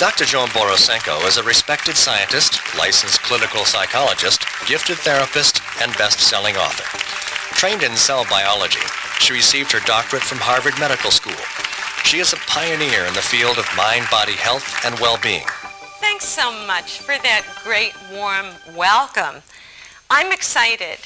Dr. Joan Borosenko is a respected scientist, licensed clinical psychologist, gifted therapist, and best-selling author. Trained in cell biology, she received her doctorate from Harvard Medical School. She is a pioneer in the field of mind-body health and well-being. Thanks so much for that great warm welcome. I'm excited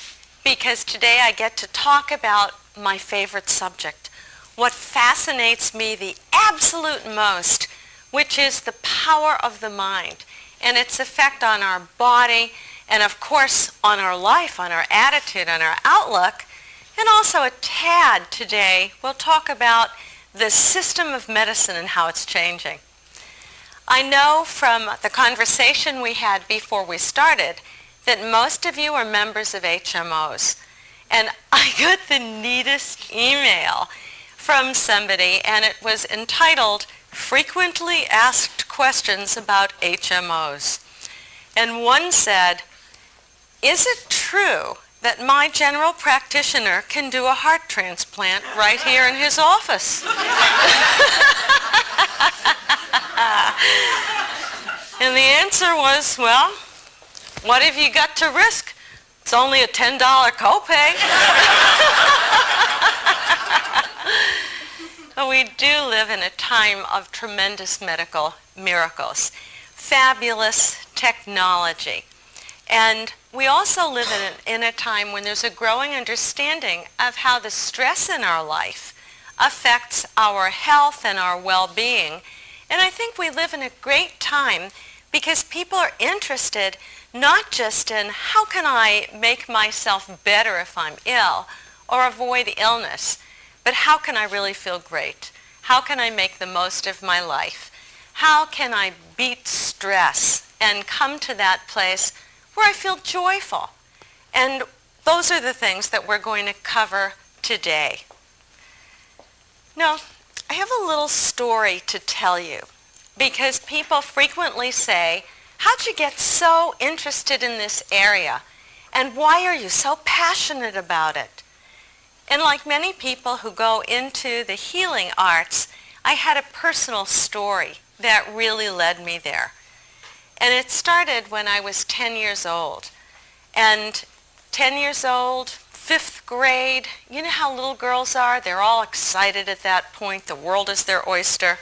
because today I get to talk about my favorite subject, what fascinates me the absolute most, which is the power of the mind and its effect on our body and, of course, on our life, on our attitude, on our outlook. And also a tad today, we'll talk about the system of medicine and how it's changing. I know from the conversation we had before we started that most of you are members of HMOs. And I got the neatest email from somebody, and it was entitled, Frequently Asked Questions About HMOs. And one said, is it true that my general practitioner can do a heart transplant right here in his office? And the answer was, well, what have you got to risk? It's only a $10 copay. We do live in a time of tremendous medical miracles, fabulous technology. And we also live in a time when there's a growing understanding of how the stress in our life affects our health and our well-being. And I think we live in a great time because people are interested not just in how can I make myself better if I'm ill or avoid illness, but how can I really feel great? How can I make the most of my life? How can I beat stress and come to that place where I feel joyful? And those are the things that we're going to cover today. Now, I have a little story to tell you because people frequently say, how'd you get so interested in this area? And why are you so passionate about it? And like many people who go into the healing arts, I had a personal story that really led me there. And it started when I was 10 years old. And 10 years old, 5th grade, you know how little girls are? They're all excited at that point. The world is their oyster.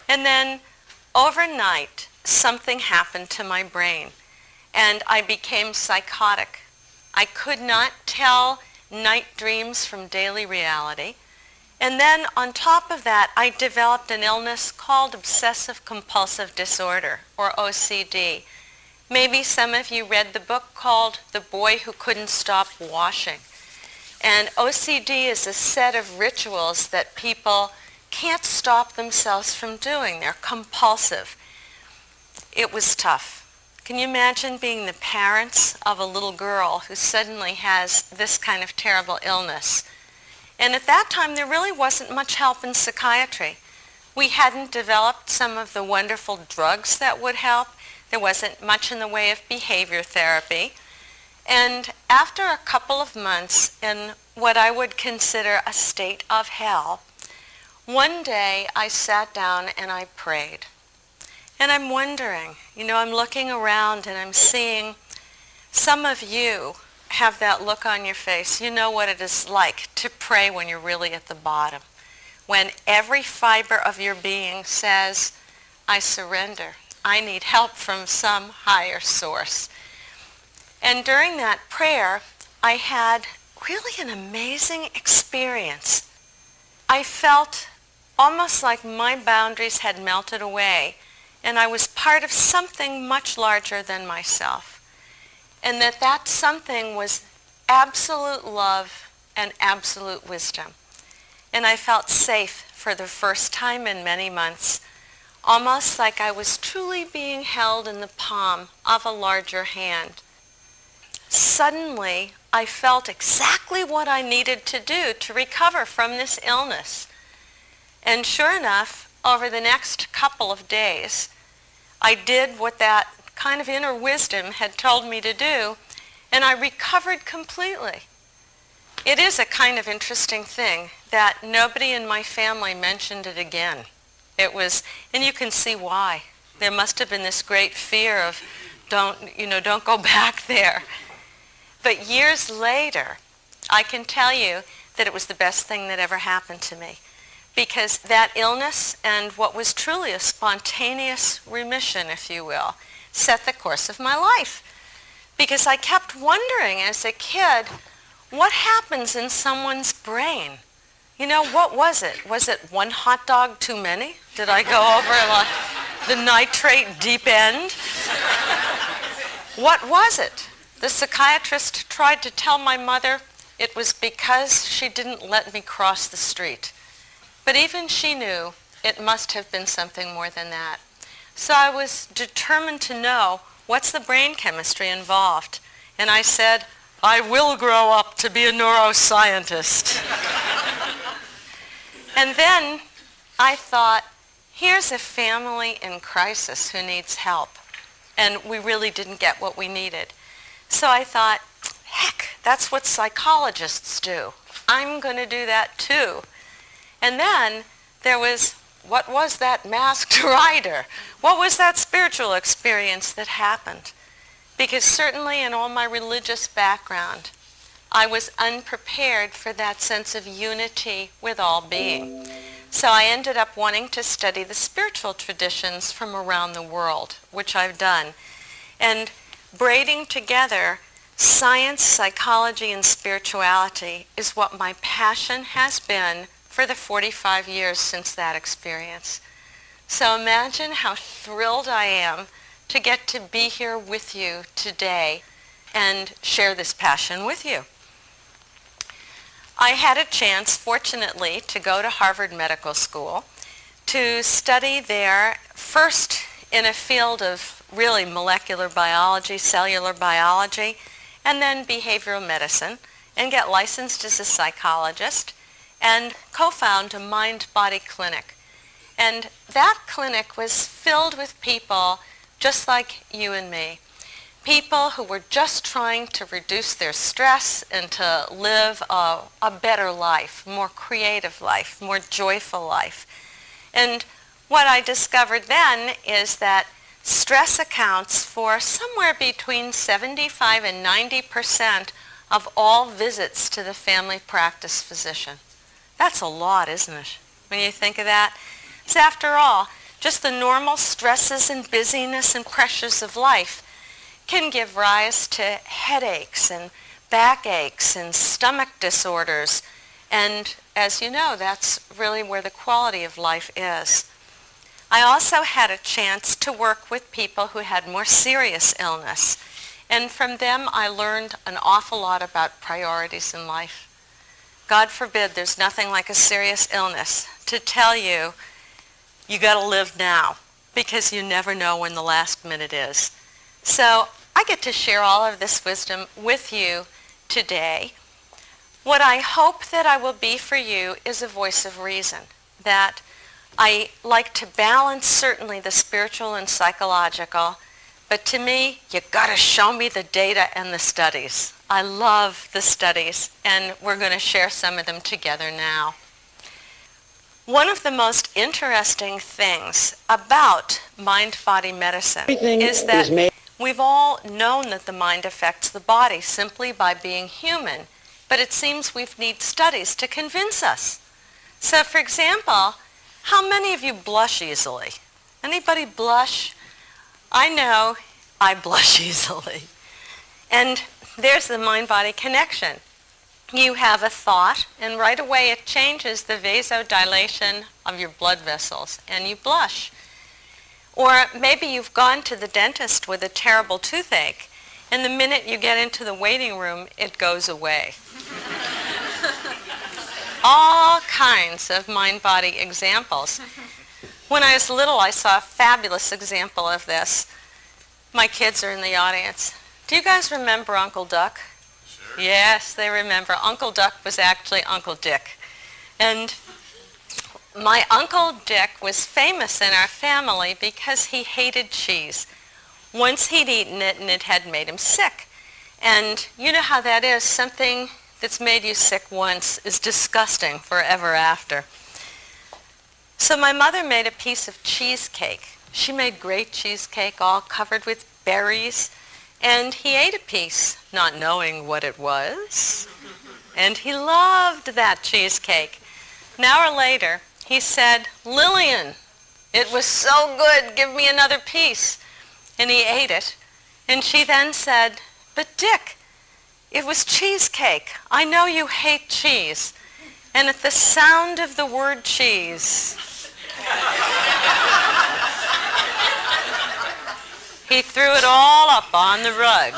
And then overnight, something happened to my brain. And I became psychotic. I could not tell night dreams from daily reality. And then on top of that, I developed an illness called obsessive compulsive disorder, or OCD. Maybe some of you read the book called The Boy Who Couldn't Stop Washing. And OCD is a set of rituals that people can't stop themselves from doing. They're compulsive. It was tough. Can you imagine being the parents of a little girl who suddenly has this kind of terrible illness? And at that time, there really wasn't much help in psychiatry. We hadn't developed some of the wonderful drugs that would help. There wasn't much in the way of behavior therapy. And after a couple of months in what I would consider a state of hell, one day I sat down and I prayed. And I'm wondering, I'm looking around and I'm seeing some of you have that look on your face. You know what it is like to pray when you're really at the bottom. When every fiber of your being says, I surrender. I need help from some higher source. And during that prayer, I had really an amazing experience. I felt almost like my boundaries had melted away. And I was part of something much larger than myself. And that something was absolute love and absolute wisdom. And I felt safe for the first time in many months, almost like I was truly being held in the palm of a larger hand. Suddenly, I felt exactly what I needed to do to recover from this illness. And sure enough, over the next couple of days, I did what that kind of inner wisdom had told me to do, and I recovered completely. It is a kind of interesting thing that nobody in my family mentioned it again. It was, and you can see why. There must have been this great fear of don't go back there. But years later, I can tell you that it was the best thing that ever happened to me, because that illness and what was truly a spontaneous remission, if you will, set the course of my life. Because I kept wondering as a kid, what happens in someone's brain? What was it? Was it one hot dog too many? Did I go over the nitrate deep end? What was it? The psychiatrist tried to tell my mother it was because she didn't let me cross the street. But even she knew it must have been something more than that. So I was determined to know, what's the brain chemistry involved? And I said, I will grow up to be a neuroscientist. And then I thought, here's a family in crisis who needs help. And we really didn't get what we needed. So I thought, heck, that's what psychologists do. I'm going to do that too. And then there was, what was that masked rider? What was that spiritual experience that happened? Because certainly in all my religious background, I was unprepared for that sense of unity with all being. So I ended up wanting to study the spiritual traditions from around the world, which I've done. And braiding together science, psychology, and spirituality is what my passion has been for the 45 years since that experience. So imagine how thrilled I am to get to be here with you today and share this passion with you. I had a chance, fortunately, to go to Harvard Medical School to study there, first in a field of really molecular biology, cellular biology, and then behavioral medicine, and get licensed as a psychologist, and co-found a mind-body clinic. And that clinic was filled with people just like you and me. People who were just trying to reduce their stress and to live a better life, more creative life, more joyful life. And what I discovered then is that stress accounts for somewhere between 75 and 90% of all visits to the family practice physician. That's a lot, isn't it, when you think of that? So after all, just the normal stresses and busyness and pressures of life can give rise to headaches and backaches and stomach disorders. And as you know, that's really where the quality of life is. I also had a chance to work with people who had more serious illness. And from them, I learned an awful lot about priorities in life. God forbid, there's nothing like a serious illness to tell you, you got to live now, because you never know when the last minute is. So I get to share all of this wisdom with you today. What I hope that I will be for you is a voice of reason, that I like to balance certainly the spiritual and psychological, but to me, you got to show me the data and the studies. I love the studies, and we're going to share some of them together now. One of the most interesting things about mind-body medicine is that we've all known that the mind affects the body simply by being human, but it seems we need studies to convince us. So, for example, how many of you blush easily? Anybody blush? I know I blush easily. And there's the mind-body connection. You have a thought, and right away it changes the vasodilation of your blood vessels, and you blush. Or maybe you've gone to the dentist with a terrible toothache, and the minute you get into the waiting room, it goes away. All kinds of mind-body examples. When I was little, I saw a fabulous example of this. My kids are in the audience. Do you guys remember Uncle Duck? Sure. Yes, they remember. Uncle Duck was actually Uncle Dick. And my Uncle Dick was famous in our family because he hated cheese. Once he'd eaten it and it had made him sick. And you know how that is. Something that's made you sick once is disgusting forever after. So my mother made a piece of cheesecake She made great cheesecake all covered with berries, and he ate a piece, not knowing what it was. And he loved that cheesecake. An hour later, he said, "Lillian, it was so good, give me another piece." And he ate it. And she then said, "But Dick, it was cheesecake. I know you hate cheese." And at the sound of the word cheese, he threw it all up on the rug.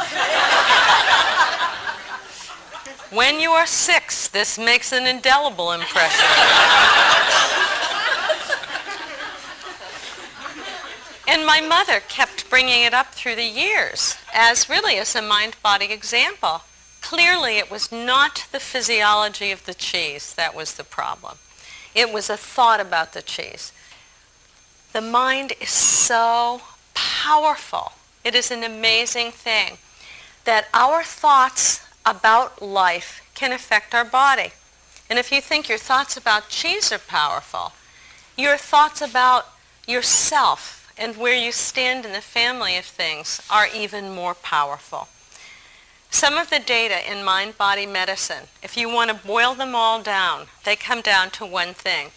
When you are 6, this makes an indelible impression. And my mother kept bringing it up through the years as a mind-body example. Clearly, it was not the physiology of the cheese that was the problem. It was a thought about the cheese. The mind is so powerful. It is an amazing thing that our thoughts about life can affect our body. And if you think your thoughts about cheese are powerful, your thoughts about yourself and where you stand in the family of things are even more powerful. Some of the data in mind-body medicine, if you want to boil them all down, they come down to one thing,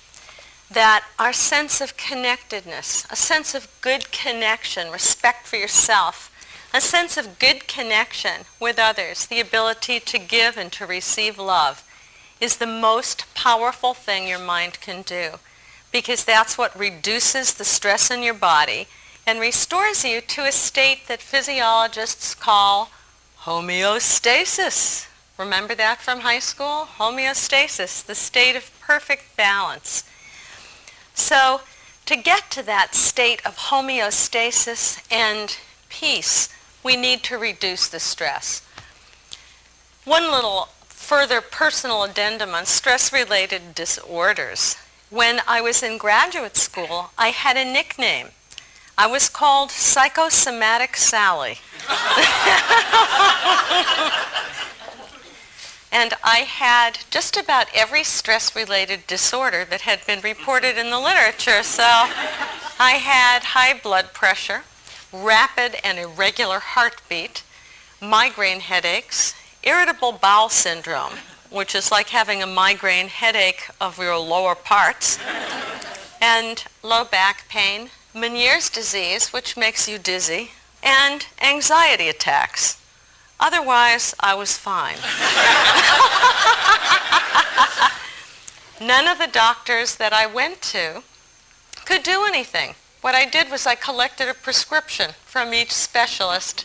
that our sense of connectedness, a sense of good connection, respect for yourself, a sense of good connection with others, the ability to give and to receive love, is the most powerful thing your mind can do, because that's what reduces the stress in your body and restores you to a state that physiologists call homeostasis. Remember that from high school? Homeostasis, the state of perfect balance. So to get to that state of homeostasis and peace, we need to reduce the stress. One little further personal addendum on stress-related disorders. When I was in graduate school, I had a nickname. I was called Psychosomatic Sally. And I had just about every stress-related disorder that had been reported in the literature. So I had high blood pressure, rapid and irregular heartbeat, migraine headaches, irritable bowel syndrome, which is like having a migraine headache of your lower parts, and low back pain, Meniere's disease, which makes you dizzy, and anxiety attacks. Otherwise, I was fine. None of the doctors that I went to could do anything. What I did was I collected a prescription from each specialist,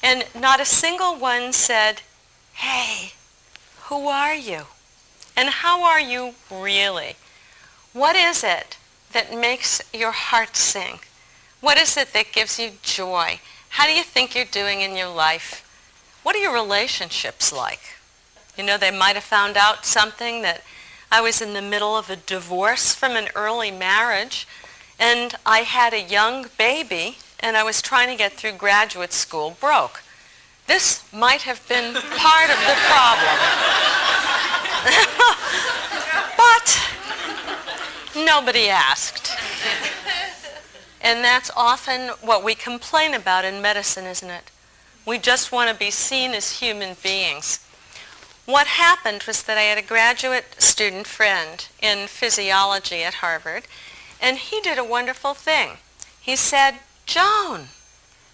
and not a single one said, "Hey, who are you? And how are you really? What is it that makes your heart sing? What is it that gives you joy? How do you think you're doing in your life? What are your relationships like?" You know, they might have found out something that I was in the middle of a divorce from an early marriage, and I had a young baby, and I was trying to get through graduate school broke. This might have been part of the problem. But nobody asked. And that's often what we complain about in medicine, isn't it? We just want to be seen as human beings. What happened was that I had a graduate student friend in physiology at Harvard, and he did a wonderful thing. He said, "Joan,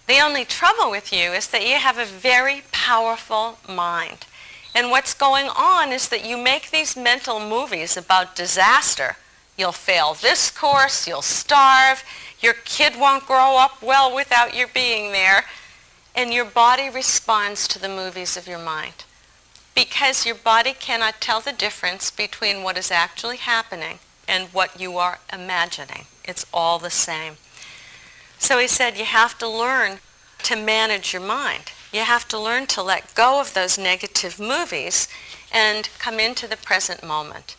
the only trouble with you is that you have a very powerful mind. And what's going on is that you make these mental movies about disaster. You'll fail this course, you'll starve, your kid won't grow up well without your being there." And your body responds to the movies of your mind, because your body cannot tell the difference between what is actually happening and what you are imagining. It's all the same. So he said, you have to learn to manage your mind. You have to learn to let go of those negative movies and come into the present moment.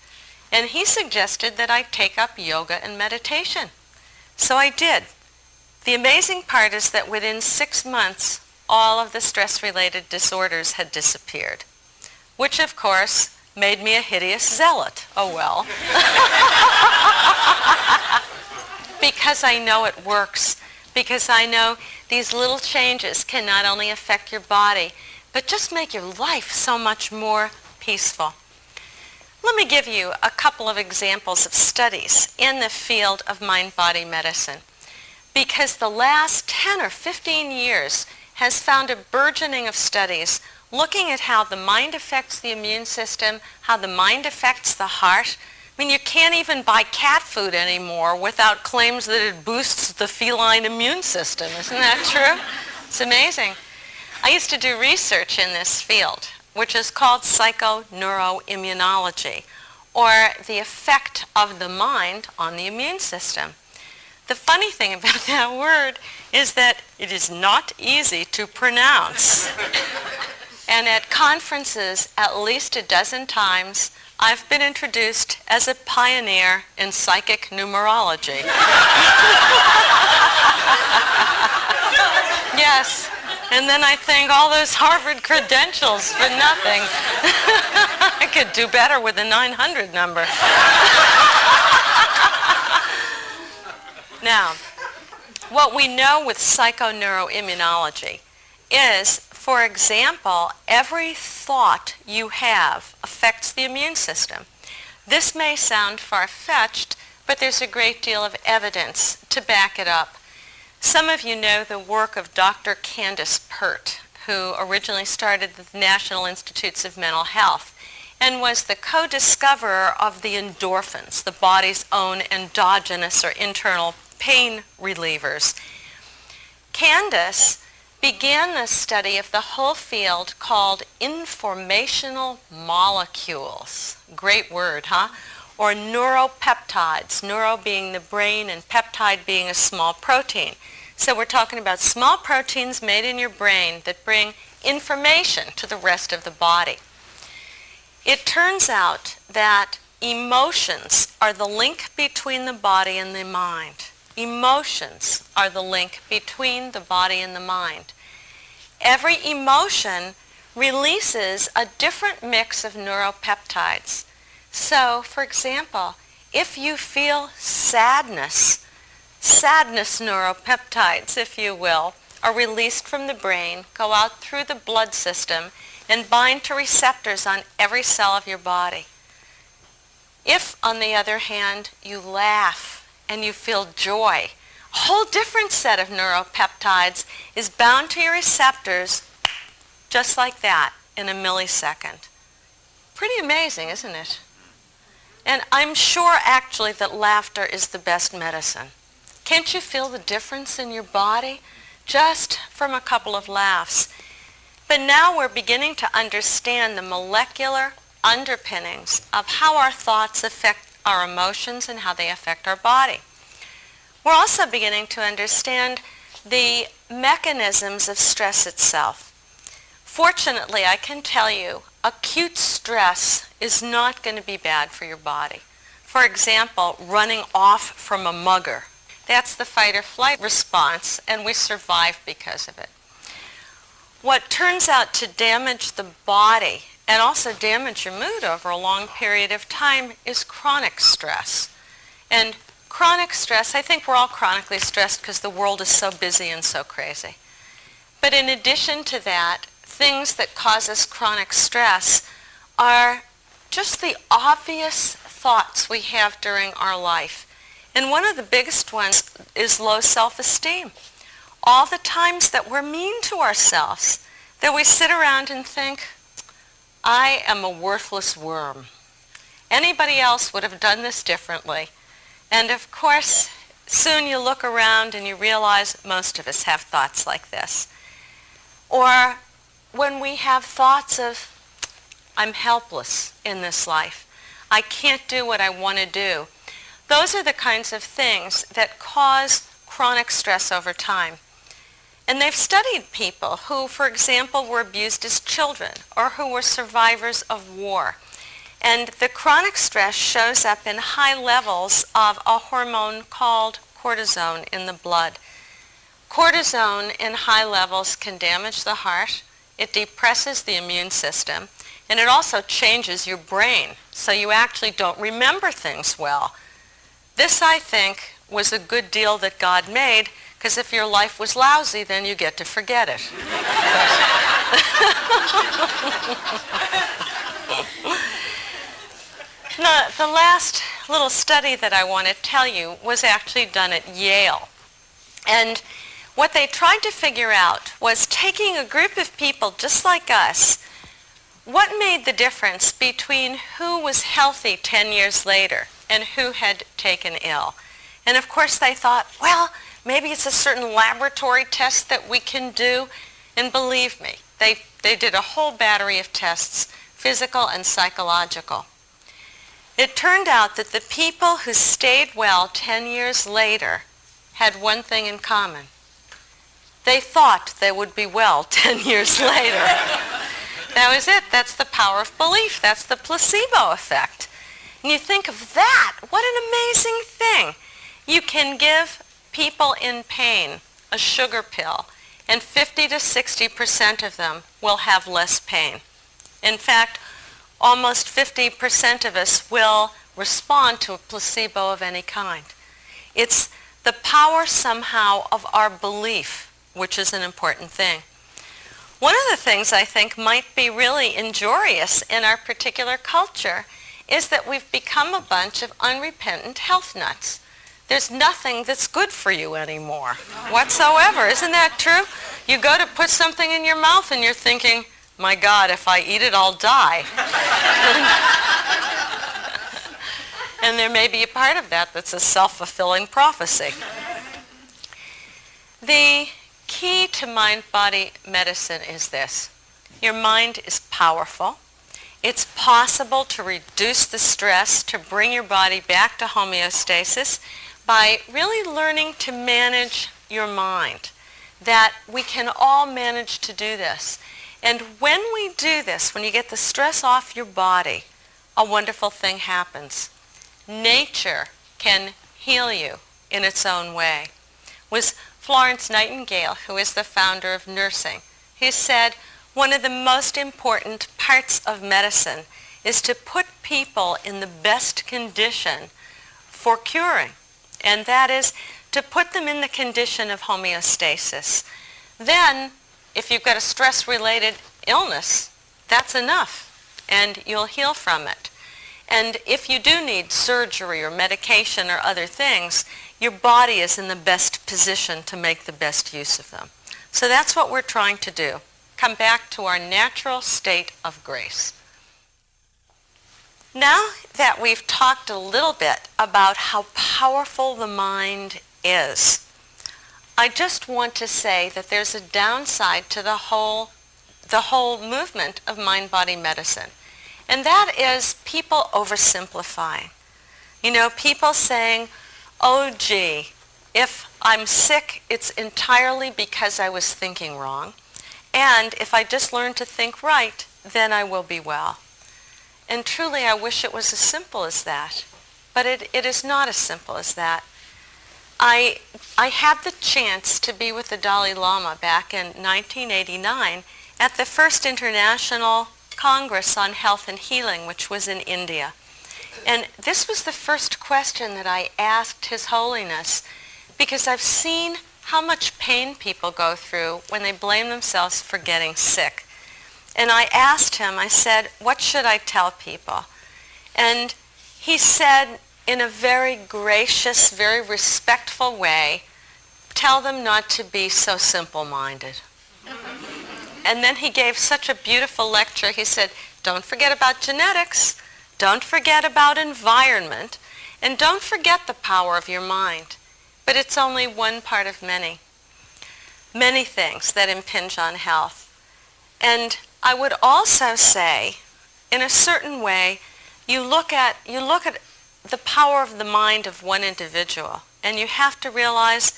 And he suggested that I take up yoga and meditation. So I did. The amazing part is that within 6 months, all of the stress-related disorders had disappeared, which of course made me a hideous zealot. Oh well. because I know it works, because I know these little changes can not only affect your body, but just make your life so much more peaceful. Let me give you a couple of examples of studies in the field of mind-body medicine, because the last 10 or 15 years has found a burgeoning of studies looking at how the mind affects the immune system, how the mind affects the heart. I mean, you can't even buy cat food anymore without claims that it boosts the feline immune system. Isn't that true? It's amazing. I used to do research in this field, which is called psychoneuroimmunology, or the effect of the mind on the immune system. The funny thing about that word is that it is not easy to pronounce. And at conferences, at least a dozen times, I've been introduced as a pioneer in psychic numerology. Yes, and then I think all those Harvard credentials for nothing. I could do better with the 900 number. Now, what we know with psychoneuroimmunology is, for example, every thought you have affects the immune system. This may sound far-fetched, but there's a great deal of evidence to back it up. Some of you know the work of Dr. Candace Pert, who originally started the National Institutes of Mental Health and was the co-discoverer of the endorphins, the body's own endogenous or internal pain relievers. Candace began the study of the whole field called informational molecules. Great word, huh? Or neuropeptides, neuro being the brain and peptide being a small protein. So we're talking about small proteins made in your brain that bring information to the rest of the body. It turns out that emotions are the link between the body and the mind. Emotions are the link between the body and the mind. Every emotion releases a different mix of neuropeptides. So, for example, if you feel sadness neuropeptides, if you will, are released from the brain, go out through the blood system, and bind to receptors on every cell of your body. If, on the other hand, you laugh and you feel joy, a whole different set of neuropeptides is bound to your receptors just like that in a millisecond. Pretty amazing, isn't it? And I'm sure actually that laughter is the best medicine. Can't you feel the difference in your body just from a couple of laughs? But now we're beginning to understand the molecular underpinnings of how our thoughts affect our emotions and how they affect our body. We're also beginning to understand the mechanisms of stress itself. Fortunately, I can tell you, acute stress is not going to be bad for your body. For example, running off from a mugger. That's the fight or flight response, and we survive because of it. What turns out to damage the body and also damage your mood over a long period of time is chronic stress. And chronic stress, I think we're all chronically stressed because the world is so busy and so crazy. But in addition to that, things that cause us chronic stress are just the obvious thoughts we have during our life. And one of the biggest ones is low self-esteem. All the times that we're mean to ourselves, that we sit around and think, I am a worthless worm. Anybody else would have done this differently. And of course, soon you look around and you realize most of us have thoughts like this. Or when we have thoughts of, I'm helpless in this life. I can't do what I want to do. Those are the kinds of things that cause chronic stress over time. And they've studied people who, for example, were abused as children or who were survivors of war. And the chronic stress shows up in high levels of a hormone called cortisone in the blood. Cortisone in high levels can damage the heart, it depresses the immune system, and it also changes your brain, so you actually don't remember things well. This, I think, was a good deal that God made, because if your life was lousy, then you get to forget it. Now, the last little study that I want to tell you was actually done at Yale. And what they tried to figure out was, taking a group of people just like us, what made the difference between who was healthy 10 years later and who had taken ill. And of course they thought, well, maybe it's a certain laboratory test that we can do. And believe me, they did a whole battery of tests, physical and psychological. It turned out that the people who stayed well 10 years later had one thing in common. They thought they would be well 10 years later. That was it. That's the power of belief. That's the placebo effect. And you think of that, what an amazing thing. You can give people in pain a sugar pill, and 50 to 60% of them will have less pain. In fact, almost 50% of us will respond to a placebo of any kind. It's the power somehow of our belief, which is an important thing. One of the things I think might be really injurious in our particular culture is that we've become a bunch of unrepentant health nuts. There's nothing that's good for you anymore whatsoever. Isn't that true? You go to put something in your mouth and you're thinking, my God, if I eat it, I'll die. And there may be a part of that that's a self-fulfilling prophecy. The key to mind-body medicine is this. Your mind is powerful. It's possible to reduce the stress, to bring your body back to homeostasis by really learning to manage your mind. That we can all manage to do this. And when we do this, when you get the stress off your body, a wonderful thing happens. Nature can heal you in its own way. It was Florence Nightingale, who is the founder of nursing, who said one of the most important parts of medicine is to put people in the best condition for curing, and that is to put them in the condition of homeostasis. Then, if you've got a stress-related illness, that's enough, and you'll heal from it. And if you do need surgery or medication or other things, your body is in the best position to make the best use of them. So that's what we're trying to do. Come back to our natural state of grace. Now that we've talked a little bit about how powerful the mind is, I just want to say that there's a downside to the whole movement of mind-body medicine. And that is people oversimplifying. You know, people saying, oh gee, if I'm sick, it's entirely because I was thinking wrong. And if I just learn to think right, then I will be well. And truly, I wish it was as simple as that. But it is not as simple as that. I had the chance to be with the Dalai Lama back in 1989 at the first International Congress on Health and Healing, which was in India. And this was the first question that I asked His Holiness, because I've seen how much pain people go through when they blame themselves for getting sick. And I asked him, I said, what should I tell people? And he said, in a very gracious, very respectful way, tell them not to be so simple-minded. And then he gave such a beautiful lecture. He said, don't forget about genetics, don't forget about environment, and don't forget the power of your mind. But it's only one part of many things that impinge on health. And I would also say, in a certain way, you look at the power of the mind of one individual, and you have to realize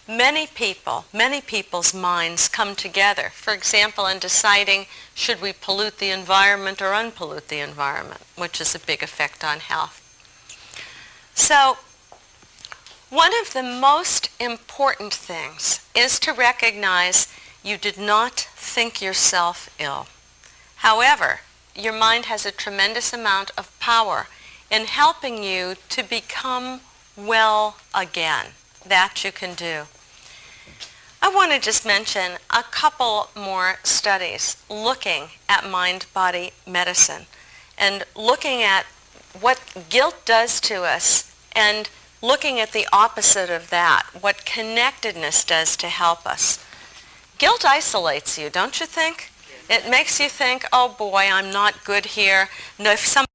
many people's minds come together. For example, in deciding should we pollute the environment or unpollute the environment, which is a big effect on health. So, one of the most important things is to recognize you did not think yourself ill. However, your mind has a tremendous amount of power in helping you to become well again. That you can do. I want to just mention a couple more studies looking at mind-body medicine and looking at what guilt does to us and looking at the opposite of that, what connectedness does to help us. Guilt isolates you, don't you think? It makes you think, oh boy, I'm not good here. No, if somebody